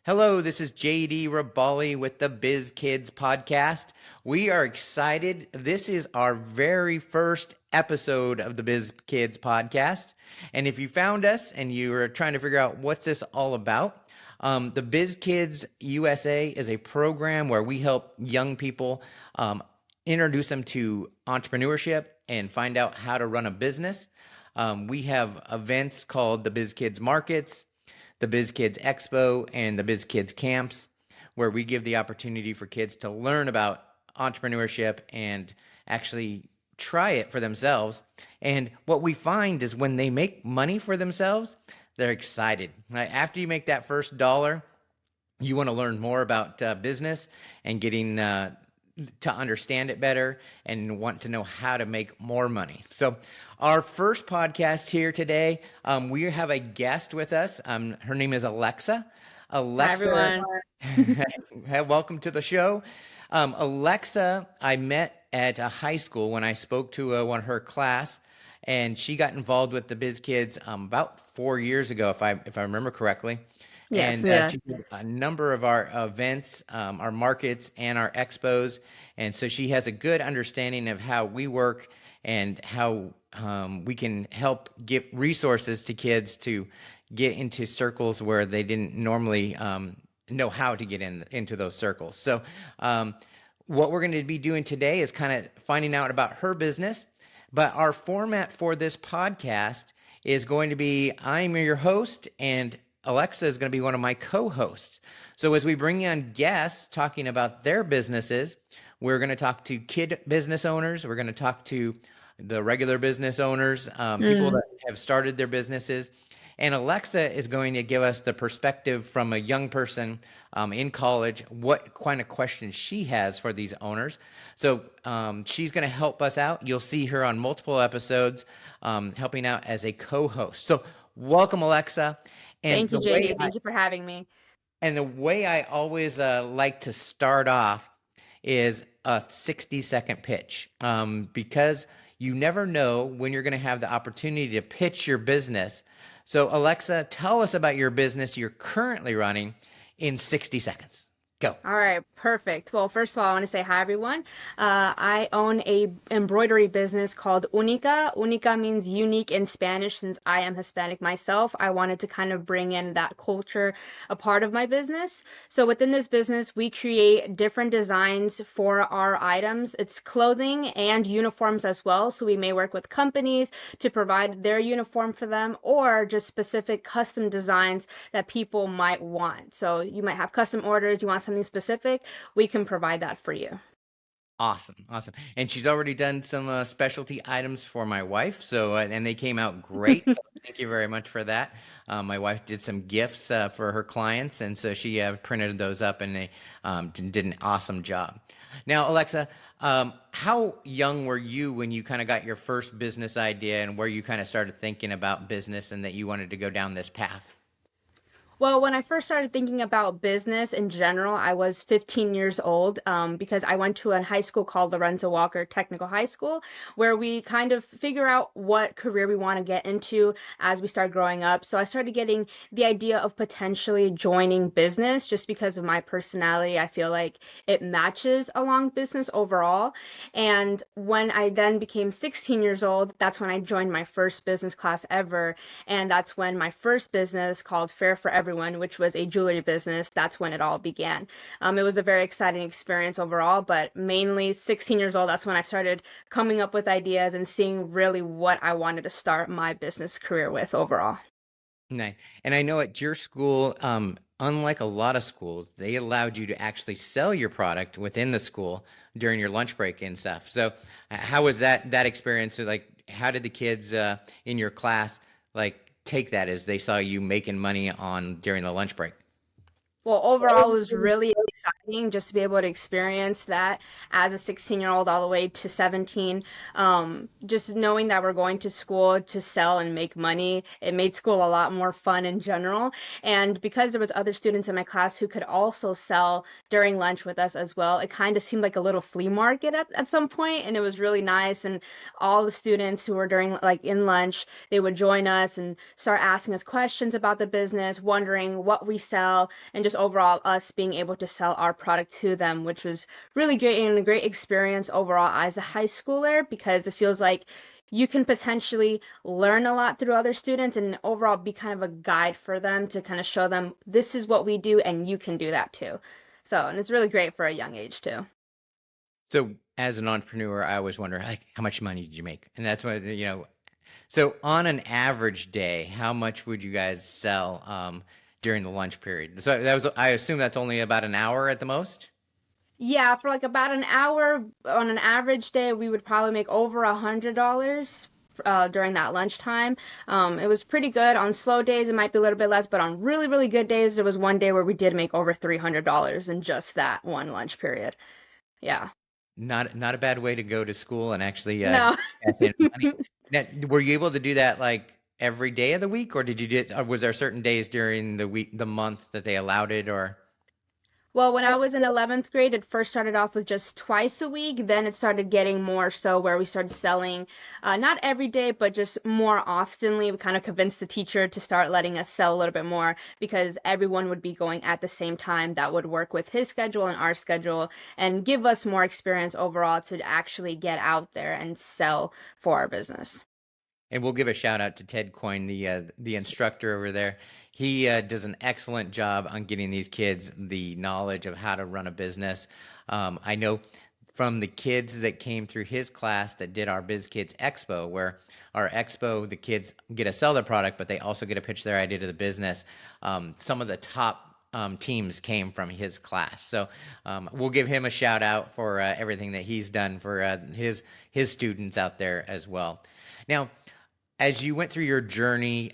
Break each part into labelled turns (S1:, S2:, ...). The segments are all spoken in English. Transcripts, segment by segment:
S1: Hello, this is JD Rabali with the Biz Kidz Podcast. We are excited. This is our very first episode of the Biz Kidz Podcast. And if you found us and you are trying to figure out what's this all about, the Biz Kidz USA is a program where we help young people introduce them to entrepreneurship and find out how to run a business. We have events called the Biz Kidz Markets, the Biz Kidz Expo, and the Biz Kidz Camps, where we give the opportunity for kids to learn about entrepreneurship and actually try it for themselves. And what we find is when they make money for themselves, they're excited. Right? After you make that first dollar, you want to learn more about business and getting to understand it better and want to know how to make more money. So our first podcast here today, we have a guest with us. Her name is Alexa.
S2: Hi,
S1: Everyone. Welcome to the show. Alexa, I met at a high school when I spoke to one of her class, and she got involved with the Biz Kidz about 4 years ago, if I remember correctly.
S2: Yes,
S1: And she did a number of our events, our markets, and our expos. And so she has a good understanding of how we work and how we can help give resources to kids to get into circles where they didn't normally know how to get into those circles. So what we're going to be doing today is kind of finding out about her business. But our format for this podcast is going to be, I'm your host, and Alexa is going to be one of my co-hosts. So as we bring on guests talking about their businesses, we're going to talk to kid business owners. We're going to talk to the regular business owners, people that have started their businesses. And Alexa is going to give us the perspective from a young person in college, what kind of questions she has for these owners. So she's going to help us out. You'll see her on multiple episodes helping out as a co-host. So welcome, Alexa. And
S2: thank you, JD. Thank you for having me.
S1: And the way I always like to start off is a 60-second pitch, because you never know when you're going to have the opportunity to pitch your business. So Alexa, tell us about your business you're currently running in 60 seconds. Go.
S2: All right, perfect. Well, first of all, I want to say hi, everyone. I own a embroidery business called Única. Única means unique in Spanish. Since I am Hispanic myself, I wanted to kind of bring in that culture, a part of my business. So within this business, we create different designs for our items. It's clothing and uniforms as well. So we may work with companies to provide their uniform for them, or just specific custom designs that people might want. So you might have custom orders, you want something specific, we can provide that for you.
S1: Awesome. And she's already done some specialty items for my wife. So, and they came out great. So thank you very much for that. My wife did some gifts for her clients. And so she printed those up, and they did an awesome job. Now, Alexa, how young were you when you kind of got your first business idea, and where you kind of started thinking about business and that you wanted to go down this path?
S2: Well, when I first started thinking about business in general, I was 15 years old, because I went to a high school called Lorenzo Walker Technical High School, where we kind of figure out what career we want to get into as we start growing up. So I started getting the idea of potentially joining business just because of my personality. I feel like it matches along business overall. And when I then became 16 years old, that's when I joined my first business class ever. And that's when my first business, called Fair for Everyone, which was a jewelry business, that's when it all began. It was a very exciting experience overall, but mainly 16 years old, that's when I started coming up with ideas and seeing really what I wanted to start my business career with overall.
S1: Nice. And I know at your school, unlike a lot of schools, they allowed you to actually sell your product within the school during your lunch break and stuff. So how was that experience? So, like, how did the kids in your class take that as they saw you making money during the lunch break?
S2: Well, overall, it was really exciting just to be able to experience that as a 16-year-old all the way to 17. Just knowing that we're going to school to sell and make money, it made school a lot more fun in general. And because there was other students in my class who could also sell during lunch with us as well, it kind of seemed like a little flea market at some point, and it was really nice. And all the students who were during like in lunch, they would join us and start asking us questions about the business, wondering what we sell, and just overall us being able to sell our product to them, which was really great and a great experience overall as a high schooler, because it feels like you can potentially learn a lot through other students and overall be kind of a guide for them to kind of show them this is what we do and you can do that too. So, and it's really great for a young age too.
S1: So as an entrepreneur, I always wonder, like, how much money did you make? And that's what, so on an average day, how much would you guys sell during the lunch period? So that was, I assume that's only about an hour at the most?
S2: Yeah, for like about an hour on an average day, we would probably make over $100 during that lunchtime. It was pretty good. On slow days, it might be a little bit less, but on really, really good days, there was one day where we did make over $300 in just that one lunch period. Yeah.
S1: Not a bad way to go to school and actually
S2: No.
S1: cash in money. Now, were you able to do that like every day of the week, or did you do, or was there certain days during the week, the month that they allowed it, or?
S2: Well, when I was in 11th grade, it first started off with just twice a week. Then it started getting more so where we started selling, not every day, but just more oftenly. We kind of convinced the teacher to start letting us sell a little bit more because everyone would be going at the same time. That would work with his schedule and our schedule and give us more experience overall to actually get out there and sell for our business.
S1: And we'll give a shout out to Ted Coyne, the instructor over there. He does an excellent job on getting these kids the knowledge of how to run a business. I know from the kids that came through his class that did our Biz Kidz Expo, where our expo, the kids get to sell their product, but they also get to pitch their idea to the business. Some of the top teams came from his class. So we'll give him a shout out for everything that he's done for his students out there as well. Now, as you went through your journey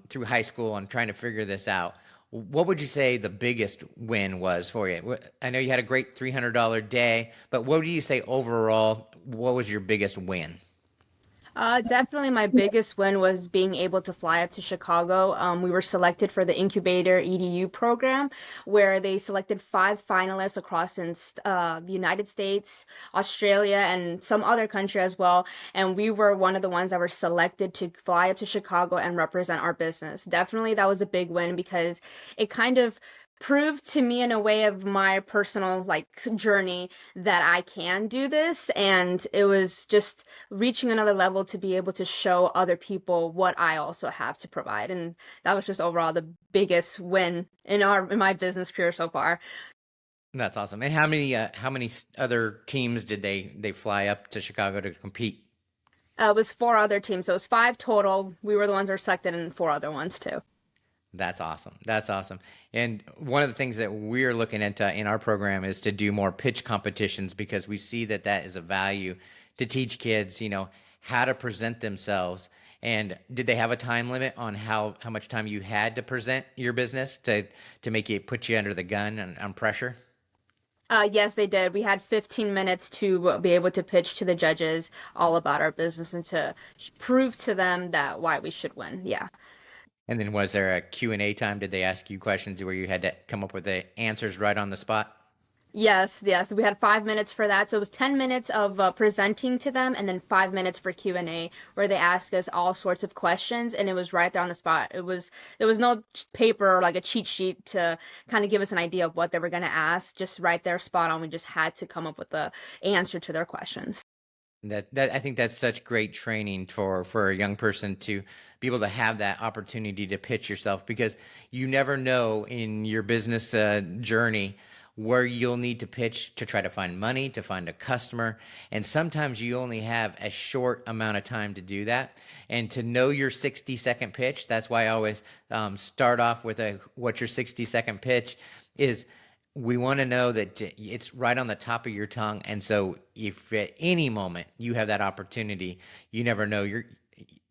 S1: through high school and trying to figure this out, what would you say the biggest win was for you? I know you had a great $300 day, but what do you say overall? What was your biggest win?
S2: Definitely my biggest win was being able to fly up to Chicago. We were selected for the Incubator EDU program, where they selected 5 finalists across the United States, Australia, and some other country as well. And we were one of the ones that were selected to fly up to Chicago and represent our business. Definitely that was a big win because it kind of proved to me in a way of my personal like journey that I can do this, and it was just reaching another level to be able to show other people what I also have to provide, and that was just overall the biggest win in my business career so far.
S1: That's awesome. And how many other teams did they fly up to Chicago to compete?
S2: It was 4 other teams, so it was 5 total. We were the ones that were selected, and 4 other ones too.
S1: That's awesome. That's awesome. And one of the things that we're looking at in our program is to do more pitch competitions because we see that that is a value to teach kids, how to present themselves. And did they have a time limit on how much time you had to present your business to make it put you under the gun and on pressure?
S2: Yes, they did. We had 15 minutes to be able to pitch to the judges all about our business and to prove to them that why we should win. Yeah.
S1: And then was there a Q&A time? Did they ask you questions where you had to come up with the answers right on the spot?
S2: Yes, yes. We had 5 minutes for that. So it was 10 minutes of presenting to them and then 5 minutes for Q&A where they asked us all sorts of questions and it was right there on the spot. There was no paper or like a cheat sheet to kind of give us an idea of what they were going to ask. Just right there, spot on. We just had to come up with the answer to their questions.
S1: That I think that's such great training for a young person to be able to have that opportunity to pitch yourself because you never know in your business journey where you'll need to pitch to try to find money, to find a customer. And sometimes you only have a short amount of time to do that. And to know your 60-second pitch, that's why I always start off with what's your 60-second pitch is we want to know that it's right on the top of your tongue. And so if at any moment you have that opportunity, you never know. You're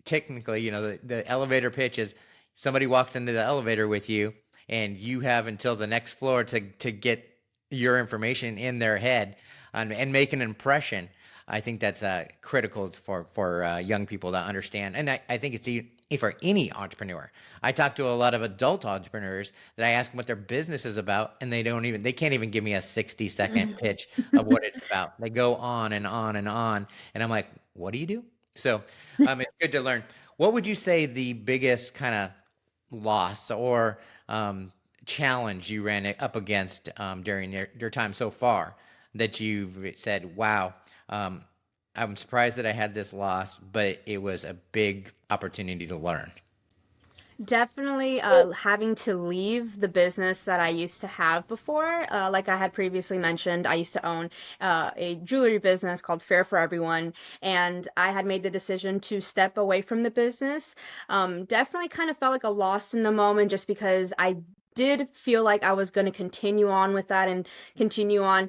S1: technically, the elevator pitch is somebody walks into the elevator with you and you have until the next floor to get your information in their head and make an impression. I think that's critical for young people to understand. And I think it's for any entrepreneur. I talk to a lot of adult entrepreneurs that I ask them what their business is about, and they can't even give me a 60-second pitch of what it's about. They go on and on and on. And I'm like, what do you do? So it's good to learn. What would you say the biggest kind of loss or challenge you ran up against during your time so far that you've said, wow, I'm surprised that I had this loss, but it was a big opportunity to learn?
S2: Definitely having to leave the business that I used to have before. Like I had previously mentioned, I used to own a jewelry business called Fair for Everyone, and I had made the decision to step away from the business. Definitely kind of felt like a loss in the moment just because I did feel like I was going to continue on with that and continue on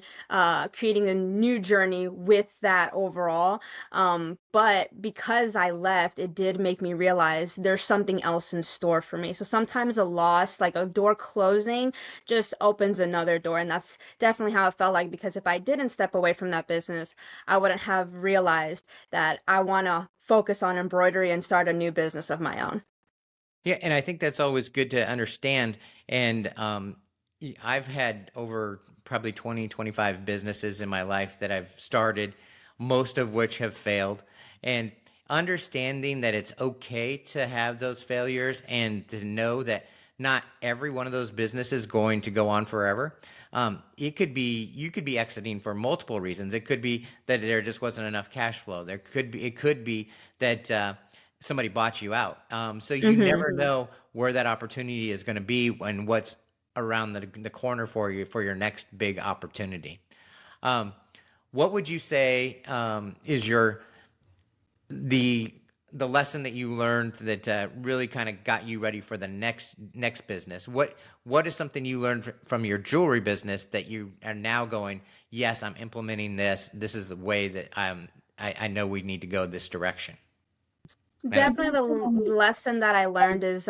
S2: creating a new journey with that overall. But because I left, it did make me realize there's something else in store for me. So sometimes a loss, like a door closing, just opens another door. And that's definitely how it felt like, because if I didn't step away from that business, I wouldn't have realized that I want to focus on embroidery and start a new business of my own.
S1: Yeah, and I think that's always good to understand. And I've had over probably 20, 25 businesses in my life that I've started, most of which have failed. And understanding that it's okay to have those failures and to know that not every one of those businesses is going to go on forever. It could be you could be exiting for multiple reasons. It could be that there just wasn't enough cash flow. It could be that somebody bought you out. So you never know where that opportunity is going to be and what's around the corner for you for your next big opportunity. What would you say is the lesson that you learned that really kind of got you ready for the next business? What is something you learned from your jewelry business that you are now going, yes, I'm implementing this. This is the way that I know we need to go this direction.
S2: Definitely the lesson that I learned is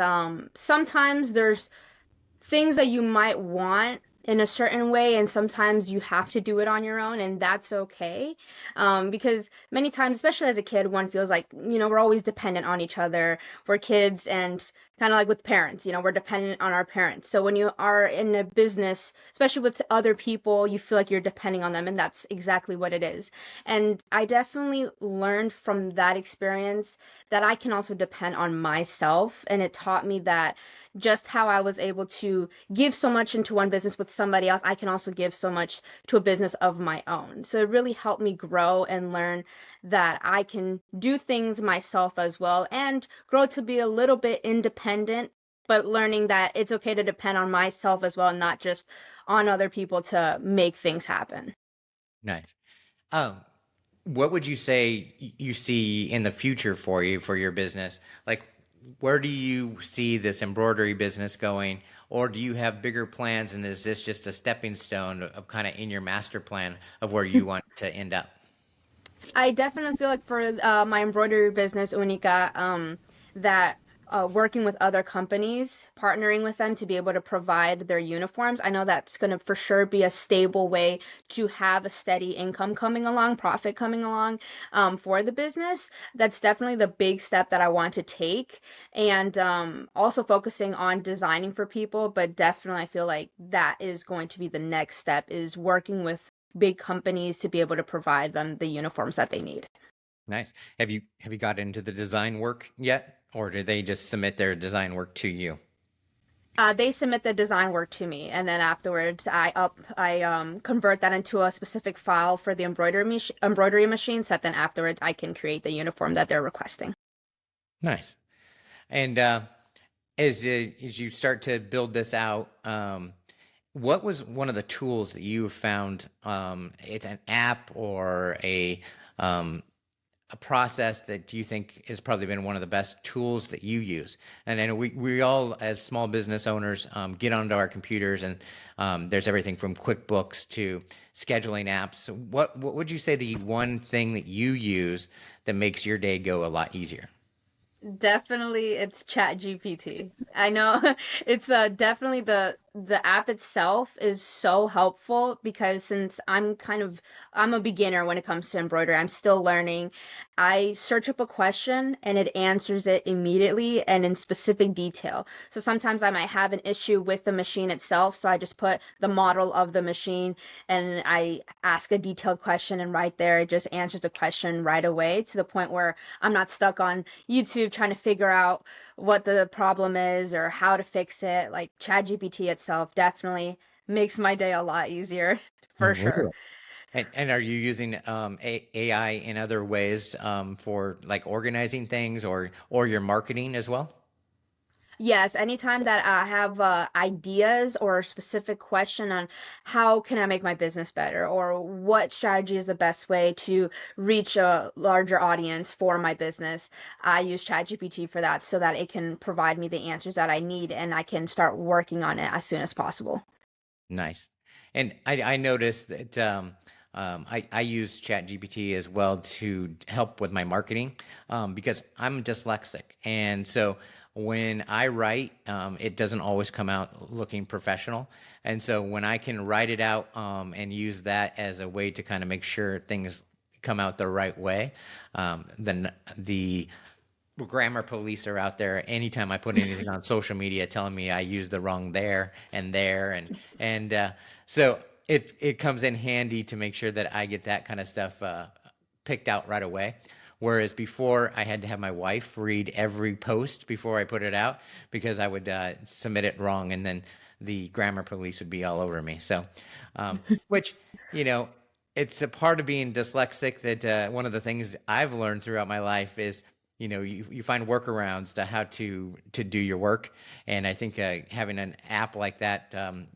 S2: sometimes there's things that you might want in a certain way, and sometimes you have to do it on your own, and that's okay. Because many times, especially as a kid, one feels like, we're always dependent on each other. We're kids, and kind of like with parents, we're dependent on our parents. So when you are in a business, especially with other people, you feel like you're depending on them, and that's exactly what it is. And I definitely learned from that experience that I can also depend on myself, and it taught me that just how I was able to give so much into one business with somebody else, I can also give so much to a business of my own. So it really helped me grow and learn that I can do things myself as well and grow to be a little bit independent, but learning that it's okay to depend on myself as well and not just on other people to make things happen.
S1: Nice. What would you say you see in the future for your business? Like, where do you see this embroidery business going? Or do you have bigger plans, and is this just a stepping stone of kind of in your master plan of where you want to end up?
S2: I definitely feel like for my embroidery business, Unica, that working with other companies, partnering with them to be able to provide their uniforms, I know that's going to for sure be a stable way to have a steady income coming along, profit coming along for the business. That's definitely the big step that I want to take. And also focusing on designing for people, but definitely I feel like that is going to be the next step, is working with big companies to be able to provide them the uniforms that they need.
S1: Nice. Have you got into the design work yet, or do they just submit their design work to you?
S2: They submit the design work to me, and then afterwards I convert that into a specific file for the embroidery machine, so that then afterwards I can create the uniform that they're requesting.
S1: Nice. And as you start to build this out, what was one of the tools that you found? It's an app or a process that you think has probably been one of the best tools that you use. And I know we all, as small business owners, get onto our computers, and there's everything from QuickBooks to scheduling apps. So what would you say the one thing that you use that makes your day go a lot easier?
S2: Definitely, it's Chat GPT. I know it's definitely the app itself is so helpful because since I'm a beginner when it comes to embroidery. I'm still learning. I search up a question and it answers it immediately and in specific detail. So sometimes I might have an issue with the machine itself, so I just put the model of the machine and I ask a detailed question, and right there it just answers the question right away, to the point where I'm not stuck on YouTube trying to figure out what the problem is or how to fix it. Like ChatGPT itself definitely makes my day a lot easier for sure.
S1: Really? And are you using AI in other ways for like organizing things or your marketing as well?
S2: Yes, anytime that I have ideas or a specific question on how can I make my business better, or what strategy is the best way to reach a larger audience for my business, I use ChatGPT for that so that it can provide me the answers that I need and I can start working on it as soon as possible.
S1: Nice. And I noticed that I use ChatGPT as well to help with my marketing because I'm dyslexic. And so when I write, it doesn't always come out looking professional. And so when I can write it out and use that as a way to kind of make sure things come out the right way, then the grammar police are out there anytime I put anything on social media telling me I used the wrong there and so it comes in handy to make sure that I get that kind of stuff picked out right away. Whereas before I had to have my wife read every post before I put it out because I would submit it wrong and then the grammar police would be all over me. So, which, you know, it's a part of being dyslexic that one of the things I've learned throughout my life is, you know, you find workarounds to how to do your work. And I think having an app like that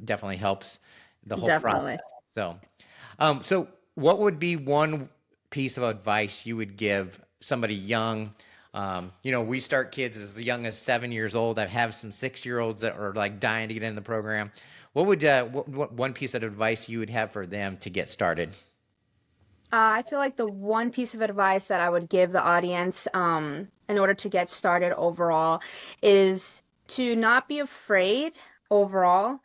S1: definitely helps the whole process.
S2: Definitely.
S1: So, so what would be one piece of advice you would give somebody young? You know, we start kids as young as 7 years old. I have some 6-year-olds that are like dying to get in the program. What would what one piece of advice you would have for them to get started?
S2: I feel like the one piece of advice that I would give the audience, in order to get started overall, is to not be afraid overall,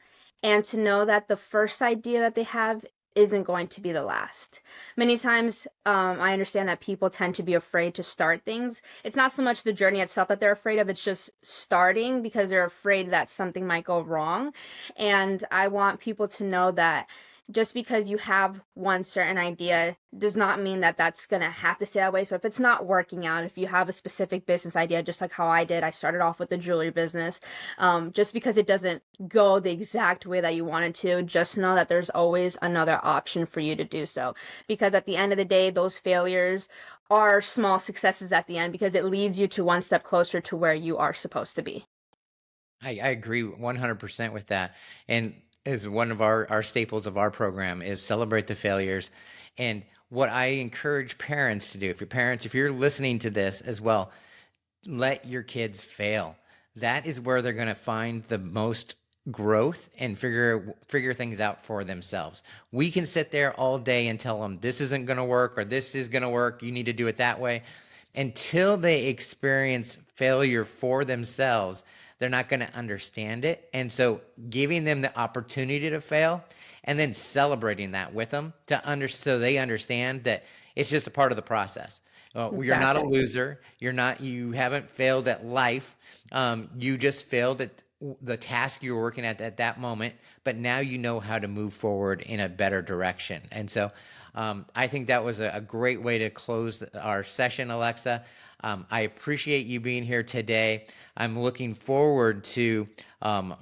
S2: and to know that the first idea that they have isn't going to be the last. Many times, I understand that people tend to be afraid to start things. It's not so much the journey itself that they're afraid of, it's just starting because they're afraid that something might go wrong. And I want people to know that just because you have one certain idea does not mean that that's going to have to stay that way. So if it's not working out, if you have a specific business idea, just like how I did, I started off with the jewelry business. Just because it doesn't go the exact way that you wanted to, just know that there's always another option for you to do so. Because at the end of the day, those failures are small successes at the end because it leads you to one step closer to where you are supposed to be.
S1: I agree 100% with that. And is one of our staples of our program is celebrate the failures. And what I encourage parents to do, if you're listening to this as well, let your kids fail. That is where they're going to find the most growth and figure things out for themselves. We can sit there all day and tell them this isn't going to work or this is going to work. You need to do it that way. Until they experience failure for themselves, they're not going to understand it. And so giving them the opportunity to fail and then celebrating that with them so they understand that it's just a part of the process. You're not a
S2: Exactly.
S1: loser. You haven't failed at life. You just failed at the task you were working at that moment, but now you know how to move forward in a better direction. And so I think that was a great way to close our session, Alexa. I appreciate you being here today. I'm looking forward to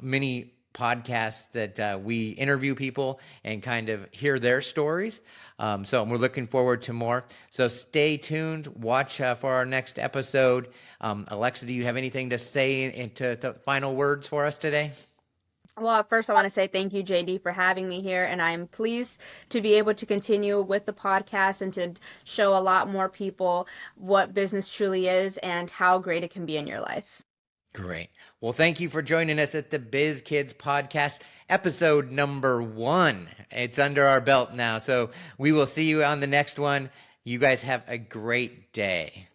S1: many podcasts that we interview people and kind of hear their stories. So we're looking forward to more. So stay tuned. Watch for our next episode. Alexa, do you have anything to say to final words for us today?
S2: Well, at first, I want to say thank you, JD, for having me here. And I'm pleased to be able to continue with the podcast and to show a lot more people what business truly is and how great it can be in your life.
S1: Great. Well, thank you for joining us at the Biz Kidz Podcast, episode number 1. It's under our belt now. So we will see you on the next one. You guys have a great day.